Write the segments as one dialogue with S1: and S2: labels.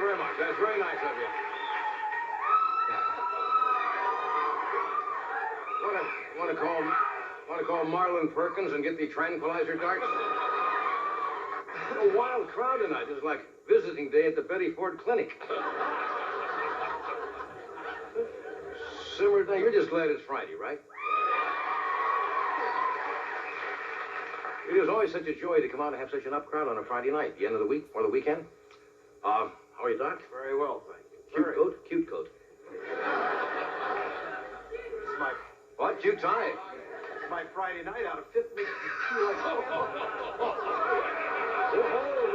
S1: very much. That's very nice of you. Want to call Marlon Perkins and get the tranquilizer darts? A wild crowd tonight. It's like visiting day at the Betty Ford Clinic. Simmer down. You're just glad it's Friday, right? It is always such a joy to come out and have such an up crowd on a Friday night, the end of the week or the weekend. How are you, Doc?
S2: Very well, thank you.
S1: Cute coat? Cute coat.
S2: It's my...
S1: What? Cute tie?
S2: It's my Friday night out of fifth makes me feel like...
S1: Hold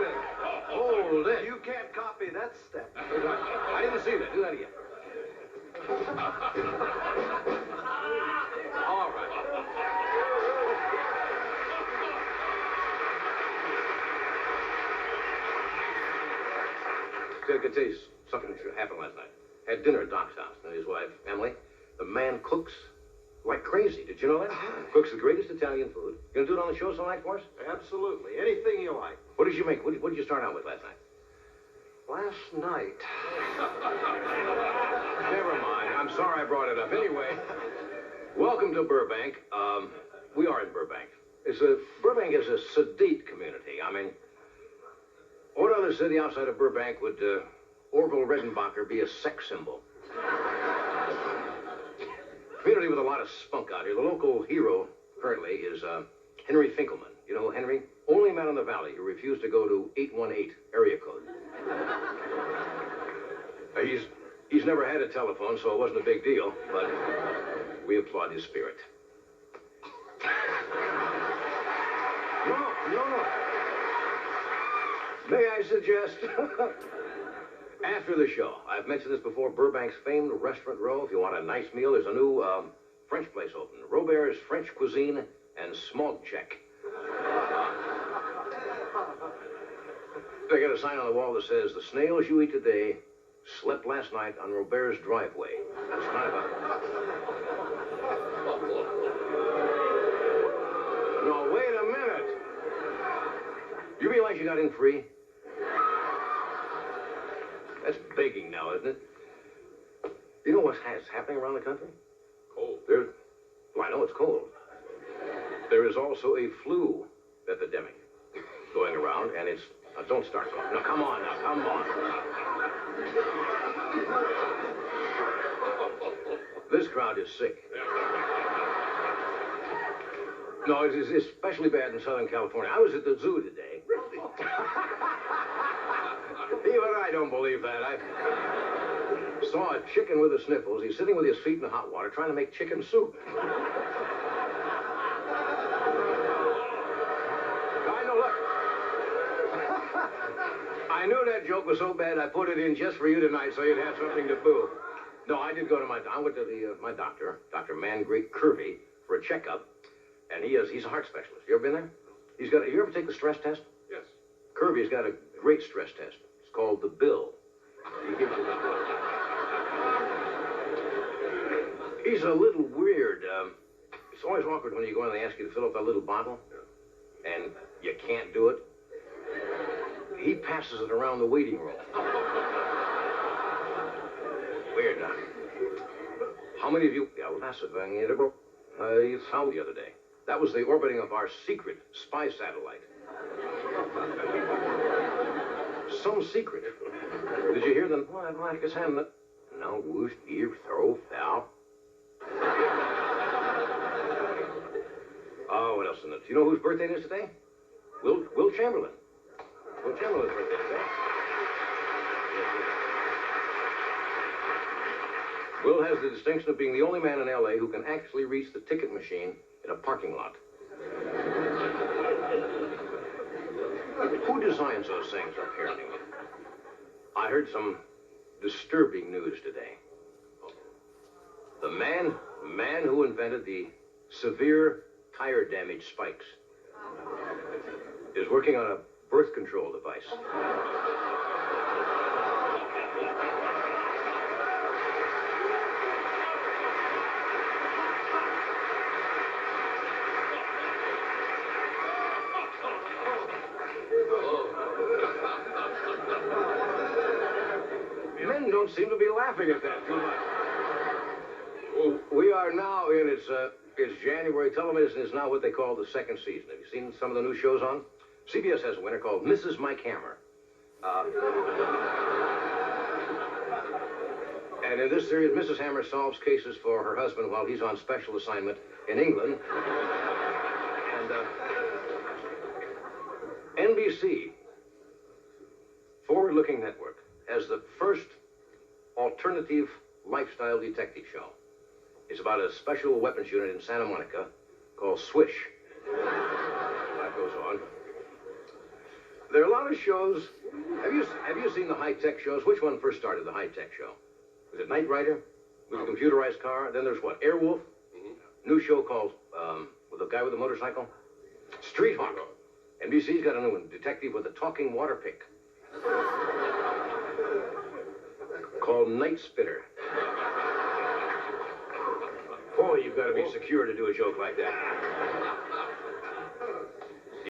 S1: it. Hold it.
S2: You can't copy that step.
S1: I didn't see that. Do that again. All right. I could tell you something that happened last night. Had dinner at Doc's house and his wife, Emily. The man cooks like crazy. Did you know that? Cooks the greatest Italian food. You gonna do it on the show some night for us?
S2: Absolutely. Anything you like.
S1: What did you make? What did you start out with last night?
S2: Last night.
S1: Never mind. I'm sorry I brought it up. Anyway, welcome to Burbank. We are in Burbank. Burbank is a sedate community. I mean, what other city outside of Burbank would Orville Redenbacher be a sex symbol? Community with a lot of spunk out here. The local hero currently is Henry Finkelman. You know Henry? Only man in the valley who refused to go to 818 area code. He's never had a telephone, so it wasn't a big deal, but we applaud his spirit. No. May I suggest, after the show, I've mentioned this before, Burbank's famed Restaurant Row. If you want a nice meal, there's a new French place open. Robert's French Cuisine and Smog Check. They got a sign on the wall that says, "The snails you eat today slept last night on Robert's driveway." That's kind of a... No, wait a minute. You realize you got in free? That's begging now, isn't it? You know what's happening around the country?
S3: Cold.
S1: Well, I know it's cold. There is also a flu epidemic going around, and it's... don't start going. No, come on now, come on. This crowd is sick. No, it's especially bad in Southern California. I was at the zoo today. Even I don't believe that. I saw a chicken with the sniffles. He's sitting with his feet in the hot water trying to make chicken soup. I knew that joke was so bad I put it in just for you tonight so you'd have something to boo. No, I did go to I went to my doctor, Dr. Mangreat Kirby, for a checkup, and he's a heart specialist. You ever been there? You ever take the stress test?
S3: Yes.
S1: Kirby's got a great stress test. It's called the Bill. He gives you the Bill. He's a little weird. It's always awkward when you go in and they ask you to fill up that little bottle, and you can't do it. He passes it around the waiting room. Weird, huh? How many of you... Yeah, well, that's a thing. You saw the other day. That was the orbiting of our secret spy satellite. Some secret. Did you hear them? Well, I'd like his hand. No, whoosh, ear, throw, foul. Oh, what else in it? Do you know whose birthday it is today? Will Chamberlain. Will Chamberlain's birthday today. Will has the distinction of being the only man in L.A. who can actually reach the ticket machine in a parking lot. Who designs those things up here anyway? I heard some disturbing news today. The man who invented the severe tire damage spikes is working on a birth control device. men don't seem to be laughing at that too much. We are now in its January. Television is now what they call the second season. Have you seen some of the new shows on? CBS has a winner called Mrs. Mike Hammer. And in this series, Mrs. Hammer solves cases for her husband while he's on special assignment in England. And NBC, forward-looking network, has the first alternative lifestyle detective show. It's about a special weapons unit in Santa Monica called Swish. That goes on. There are a lot of shows. Have you seen the high-tech shows? Which one first started the high-tech show? Was it Knight Rider with a computerized car? Then there's what? Airwolf? New show called, with the guy with the motorcycle? Street Hawk. NBC's got a new one, detective with a talking water pick. Called Night Spitter. Boy, you've got to be secure to do a joke like that.